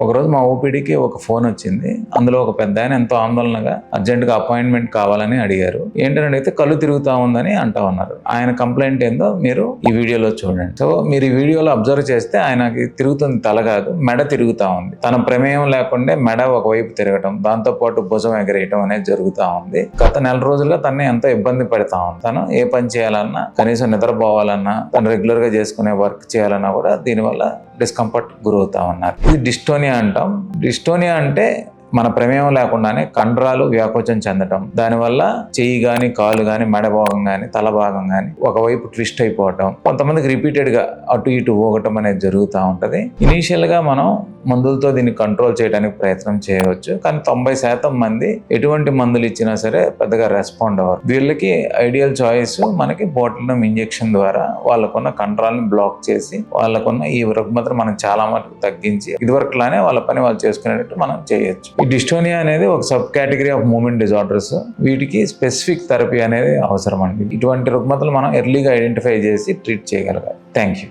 ఒకరోజు మా ఓపీడీకి ఒక ఫోన్ వచ్చింది. అందులో ఒక పెద్ద ఆయన ఎంతో ఆందోళనగా అర్జెంటుగా అపాయింట్మెంట్ కావాలని అడిగారు. ఏంటని అడిగితే కళ్ళు తిరుగుతా ఉందని అంటా ఉన్నారు. ఆయన కంప్లైంట్ ఏందో మీరు ఈ వీడియోలో చూడండి. సో మీరు ఈ వీడియోలో అబ్జర్వ్ చేస్తే ఆయనకి తిరుగుతుంది తల కాదు, మెడ తిరుగుతా ఉంది. తన ప్రమేయం లేకుండా మెడ ఒకవైపు తిరగటం, దాంతో పాటు భుజం ఎగరేయటం అనేది జరుగుతూ ఉంది. గత నెల రోజులుగా తనని ఎంతో ఇబ్బంది పెడతా ఉంది. తను ఏ పని చేయాలన్నా, కనీసం నిద్రపోవాలన్నా, తను రెగ్యులర్ గా చేసుకునే వర్క్ చేయాలన్నా కూడా దీనివల్ల డిస్కంఫర్ట్ గురవుతా ఉన్నారు. ఇది డిస్టోనియా అంటాం. డిస్టోనియా అంటే మన ప్రమేయం లేకుండానే కండరాలు వ్యాకోచం చెందటం, దానివల్ల చెయ్యి గాని, కాలు గాని, మెడ భాగం గాని, తల భాగం గాని ఒకవైపు ట్విస్ట్ అయిపోవటం, కొంతమందికి రిపీటెడ్ గా అటు ఇటు ఊగటం అనేది జరుగుతూ ఉంటది. ఇనీషియల్ గా మనం మందులతో దీన్ని కంట్రోల్ చేయడానికి ప్రయత్నం చేయవచ్చు. కానీ 90% మంది ఎటువంటి మందులు ఇచ్చినా సరే పెద్దగా రెస్పాండ్ అవ్వరు. వీళ్ళకి ఐడియల్ చాయిస్ మనకి బోట్లినం ఇంజెక్షన్ ద్వారా వాళ్ళకున్న కండరాలను బ్లాక్ చేసి వాళ్ళకున్న ఈ రుగ్మతను మనం చాలా మటుకు తగ్గించి ఇదివరకు లానే వాళ్ళ పని వాళ్ళు చేసుకునేటట్టు మనం చేయొచ్చు. ఈ డిస్టోనియా అనేది ఒక sub category of movement disorders. వీటికి స్పెసిఫిక్ థెరపీ అనేది అవసరం అండి. ఇటువంటి రుగ్మతలు మనం ఎర్లీగా ఐడెంటిఫై చేసి ట్రీట్ చేయగలగాలి. Thank you.